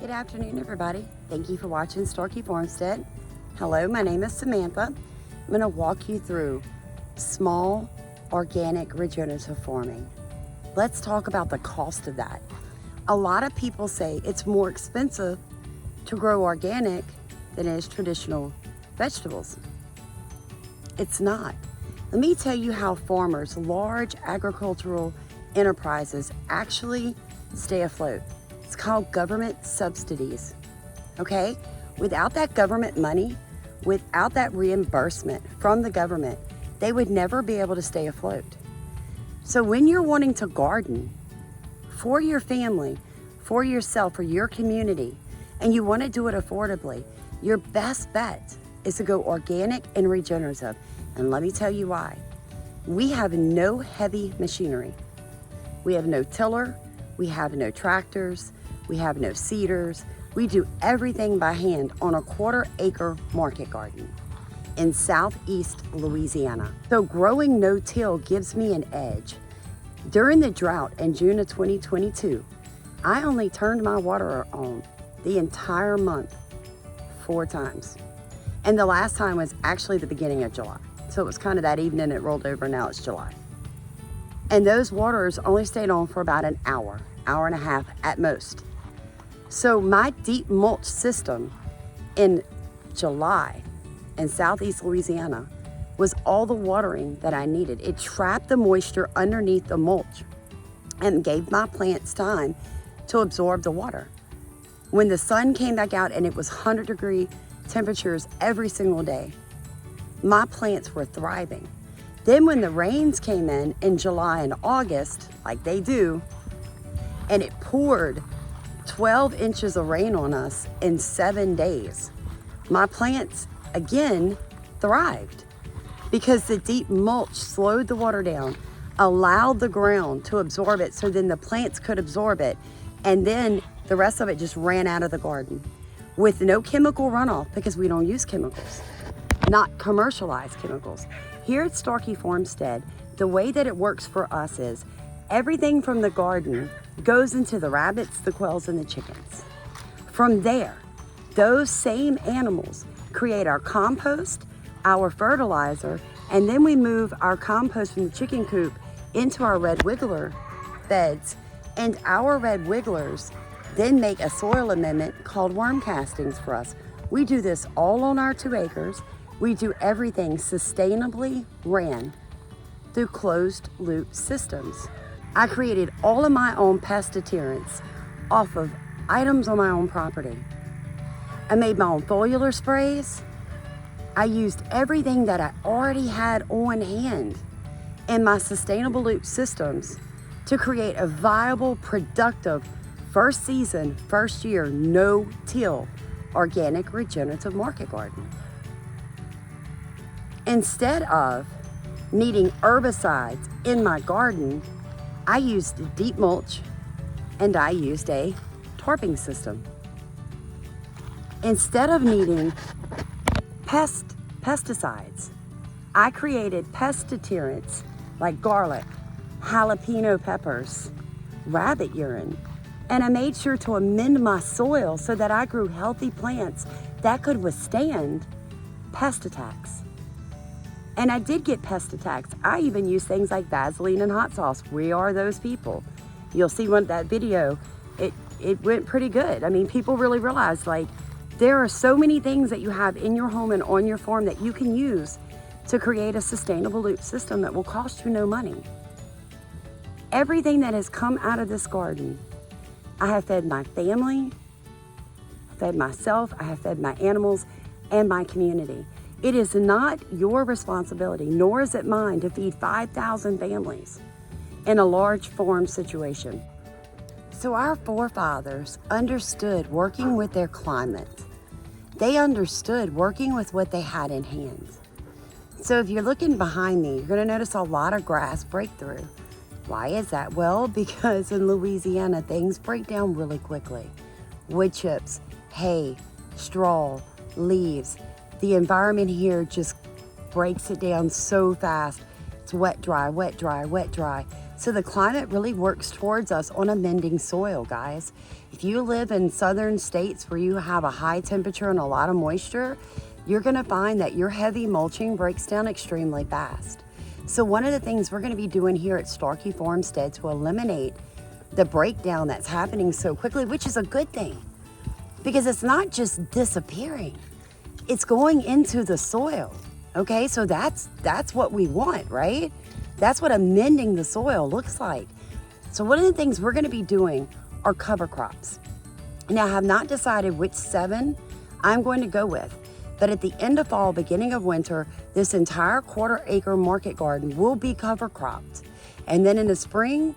Good afternoon, everybody. Thank you for watching Starkey Farmstead. Hello, my name is Samantha. I'm going to walk you through small organic regenerative farming. Let's talk about the cost of that. A lot of people say it's more expensive to grow organic than it is traditional vegetables. It's not. Let me tell you how farmers, large agricultural enterprises actually stay afloat. It's called government subsidies, okay? Without that government money, without that reimbursement from the government, they would never be able to stay afloat. So when you're wanting to garden for your family, for yourself, for your community, and you want to do it affordably, your best bet is to go organic and regenerative. And let me tell you why. We have no heavy machinery. We have no tiller, we have no tractors, we have no seeders. We do everything by hand on a 1/4 acre market garden in southeast Louisiana. So growing no-till gives me an edge. During the drought in June of 2022, I only turned my water on the entire month 4 times. And the last time was actually the beginning of July. So it was kind of that evening it rolled over, now it's July. And those waters only stayed on for about an hour and a half at most. So my deep mulch system in July in southeast Louisiana was all the watering that I needed. It trapped the moisture underneath the mulch and gave my plants time to absorb the water. When the sun came back out and it was 100-degree temperatures every single day, my plants were thriving. Then when the rains came in July and August, like they do, and it poured 12 inches of rain on us in 7 days, my plants again thrived because the deep mulch slowed the water down, allowed the ground to absorb it so then the plants could absorb it, and then the rest of it just ran out of the garden with no chemical runoff because we don't use chemicals, not commercialized chemicals. Here at Starkey Farmstead, the way that it works for us is everything from the garden goes into the rabbits, the quails, and the chickens. From there, those same animals create our compost, our fertilizer, and then we move our compost from the chicken coop into our red wiggler beds, and our red wigglers then make a soil amendment called worm castings for us. We do this all on our 2 acres. We do everything sustainably ran through closed loop systems. I created all of my own pest deterrents off of items on my own property. I made my own FOLIAR sprays. I used everything that I already had on hand in my sustainable loop systems to create a viable, productive, first season, first year, no-till, organic regenerative market garden. Instead of needing herbicides in my garden, I used deep mulch and I used a tarping Instead of needing pesticides, I created pest deterrents like garlic, jalapeno peppers, rabbit urine, and I made sure to amend my soil so that I grew healthy plants that could withstand pest attacks. And I did get pest attacks. I even used things like Vaseline and hot sauce. We are those people. You'll see that video, it went pretty good. I mean, people really realized like there are so many things that you have in your home and on your farm that you can use to create a sustainable loop system that will cost you no money. Everything that has come out of this garden, I have fed my family, fed myself, I have fed my animals and my community. It is not your responsibility, nor is it mine, to feed 5,000 families in a large farm situation. So our forefathers understood working with their climate. They understood working with what they had in hand. So if you're looking behind me, you're gonna notice a lot of grass breakthrough. Why is that? Well, because in Louisiana, things break down really quickly. Wood chips, hay, straw, leaves. The environment here just breaks it down so fast. It's wet, dry, wet, dry, wet, dry. So the climate really works towards us on amending soil, guys. If you live in southern states where you have a high temperature and a lot of moisture, you're gonna find that your heavy mulching breaks down extremely fast. So one of the things we're gonna be doing here at Starkey Farmstead to eliminate the breakdown that's happening so quickly, which is a good thing, because it's not just disappearing, it's going into the soil, okay? So that's what we want, right? That's what amending the soil looks like. So one of the things we're gonna be doing are cover crops. Now, I have not decided which 7 I'm going to go with, but at the end of fall, beginning of winter, this entire 1/4 acre market garden will be cover cropped. And then in the spring,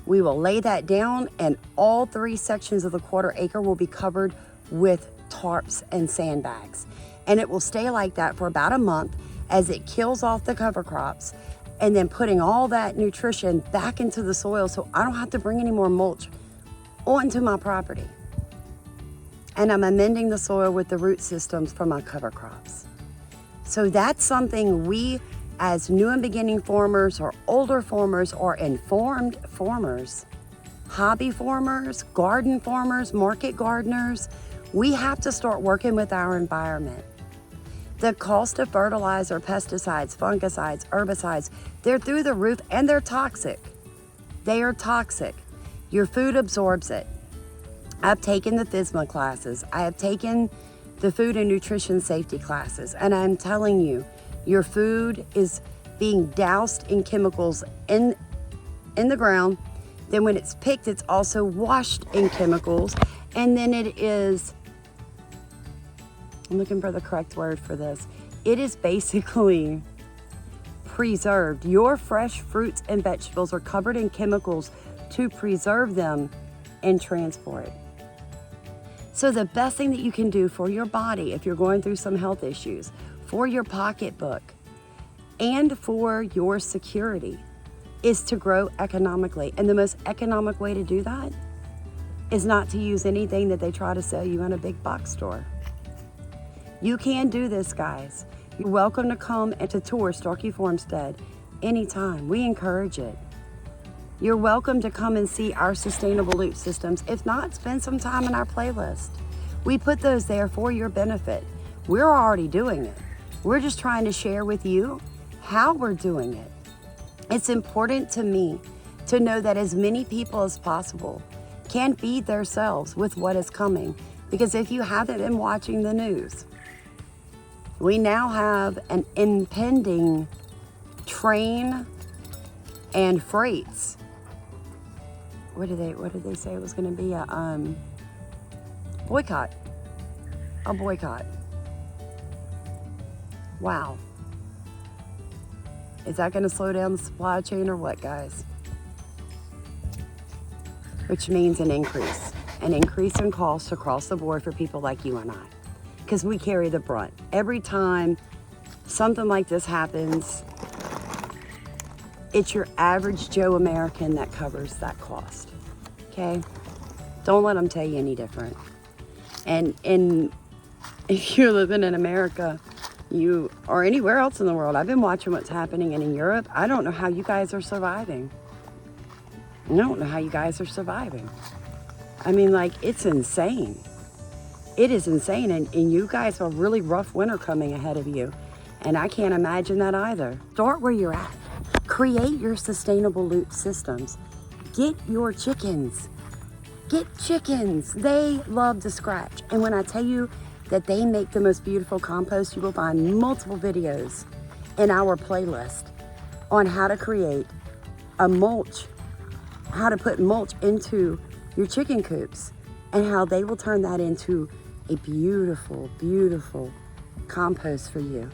we will lay that down and all 3 sections of the 1/4 acre will be covered with tarps and sandbags. And it will stay like that for about a month as it kills off the cover crops, and then putting all that nutrition back into the soil so I don't have to bring any more mulch onto my property. And I'm amending the soil with the root systems for my cover crops. So that's something we, as new and beginning farmers or older farmers or informed farmers, hobby farmers, garden farmers, market gardeners, we have to start working with our environment. The cost of fertilizer, pesticides, fungicides, herbicides, they're through the roof and they're toxic. They are toxic. Your food absorbs it. I've taken the FSMA classes. I have taken the food and nutrition safety classes, and I'm telling you, your food is being doused in chemicals in the ground. Then when it's picked, it's also washed in chemicals, and then it is, I'm looking for the correct word for this. It is basically preserved. Your fresh fruits and vegetables are covered in chemicals to preserve them and transport. So the best thing that you can do for your body if you're going through some health issues, for your pocketbook, and for your security is to grow economically. And the most economic way to do that is not to use anything that they try to sell you in a big box store. You can do this, guys. You're welcome to come and to tour Starkey Farmstead anytime. We encourage it. You're welcome to come and see our sustainable loop systems. If not, spend some time in our playlist. We put those there for your benefit. We're already doing it. We're just trying to share with you how we're doing it. It's important to me to know that as many people as possible can feed themselves with what is coming. Because if you haven't been watching the news, we now have an impending train and freights. What did they say it was going to be? A boycott. A boycott. Wow. Is that going to slow down the supply chain or what, guys? Which means an increase in cost across the board for people like you and I, because we carry the brunt. Every time something like this happens, it's your average Joe American that covers that cost, okay? Don't let them tell you any different. And if you're living in America, you or anywhere else in the world, I've been watching what's happening in Europe. I don't know how you guys are surviving. I don't know how you guys are surviving. I mean, like, it's insane. It is insane, and you guys have a really rough winter coming ahead of you, and I can't imagine that either. Start where you're at. Create your sustainable loop systems. Get your chickens. Get chickens. They love to scratch, and when I tell you that they make the most beautiful compost, you will find multiple videos in our playlist on how to create a mulch, how to put mulch into your chicken coops, and how they will turn that into a beautiful, beautiful compost for you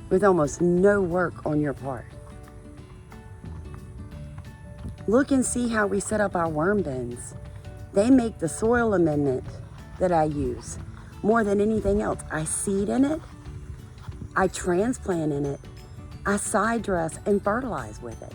with almost no work on your part. Look and see how we set up our worm bins. They make the soil amendment that I use more than anything else. I seed in it, I transplant in it, I side dress and fertilize with it.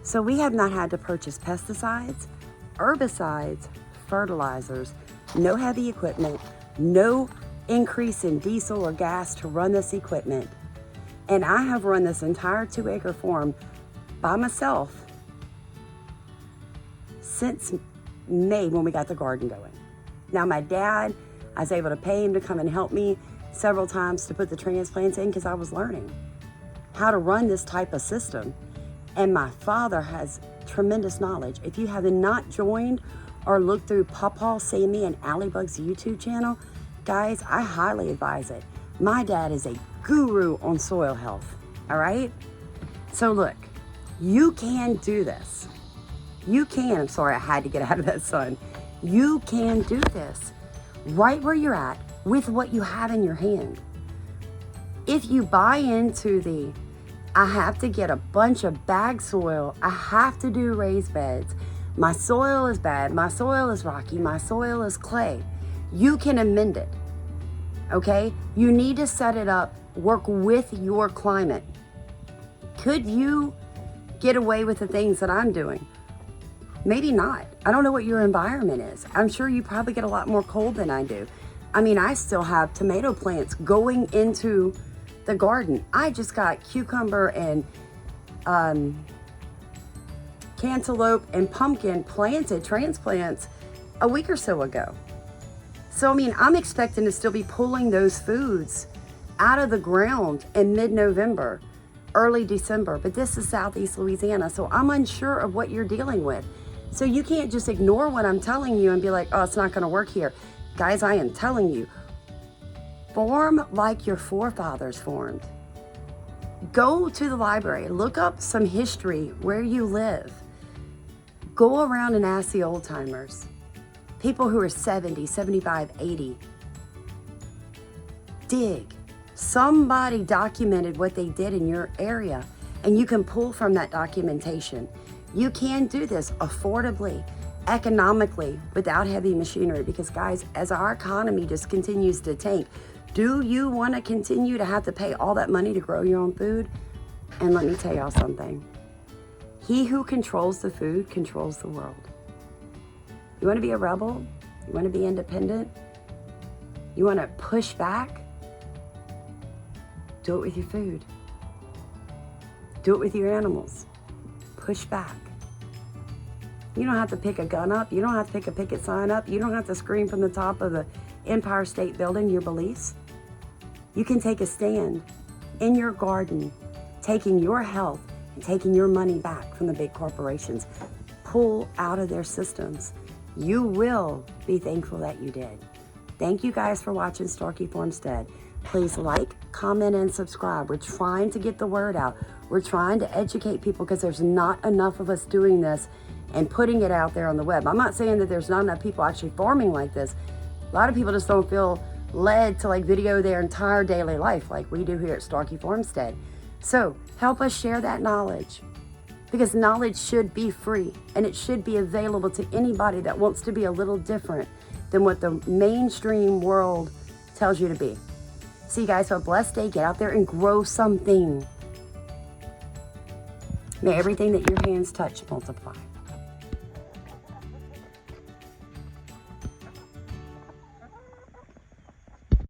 So we have not had to purchase pesticides, herbicides, fertilizers, no heavy equipment, no increase in diesel or gas to run this equipment. And I have run this entire 2-acre farm by myself since May when we got the garden going. Now my dad, I was able to pay him to come and help me several times to put the transplants in because I was learning how to run this type of system. And my father has tremendous knowledge. If you have not joined or looked through Pawpaw, Sammy, and Allybug's YouTube channel, guys, I highly advise it. My dad is a guru on soil health, all right? So look, you can do this. You can, I'm sorry, I had to get out of that sun. You can do this right where you're at with what you have in your hand. If you buy into I have to get a bunch of bag soil, I have to do raised beds, my soil is bad, my soil is rocky, my soil is clay, you can amend it, okay? You need to set it up, work with your climate. Could you get away with the things that I'm doing? Maybe not. I don't know what your environment is. I'm sure you probably get a lot more cold than I do. I mean, I still have tomato plants going into the garden. I just got cucumber and cantaloupe and pumpkin planted, transplants, a week or so ago. So, I mean, I'm expecting to still be pulling those foods out of the ground in mid-November, early December, but this is Southeast Louisiana, so I'm unsure of what you're dealing with. So you can't just ignore what I'm telling you and be like, oh, it's not gonna work here. Guys, I am telling you, form like your forefathers formed. Go to the library, look up some history where you live. Go around and ask the old timers, people who are 70, 75, 80. Dig. Somebody documented what they did in your area, and you can pull from that documentation. You can do this affordably, economically, without heavy machinery, because guys, as our economy just continues to tank, do you want to continue to have to pay all that money to grow your own food? And let me tell y'all something. He who controls the food controls the world. You want to be a rebel? You want to be independent? You want to push back? Do it with your food. Do it with your animals. Push back. You don't have to pick a gun up. You don't have to pick a picket sign up. You don't have to scream from the top of the Empire State Building your beliefs. You can take a stand in your garden, taking your health and taking your money back from the big corporations. Pull out of their systems. You will be thankful that you did. Thank you guys for watching Starkey Farmstead. Please like, comment, and subscribe. We're trying to get the word out. We're trying to educate people because there's not enough of us doing this and putting it out there on the web. I'm not saying that there's not enough people actually farming like this. A lot of people just don't feel led to like video their entire daily life like we do here at Starkey Farmstead. So help us share that knowledge, because knowledge should be free and it should be available to anybody that wants to be a little different than what the mainstream world tells you to be. See you guys, have a blessed day. Get out there and grow something. May everything that your hands touch multiply.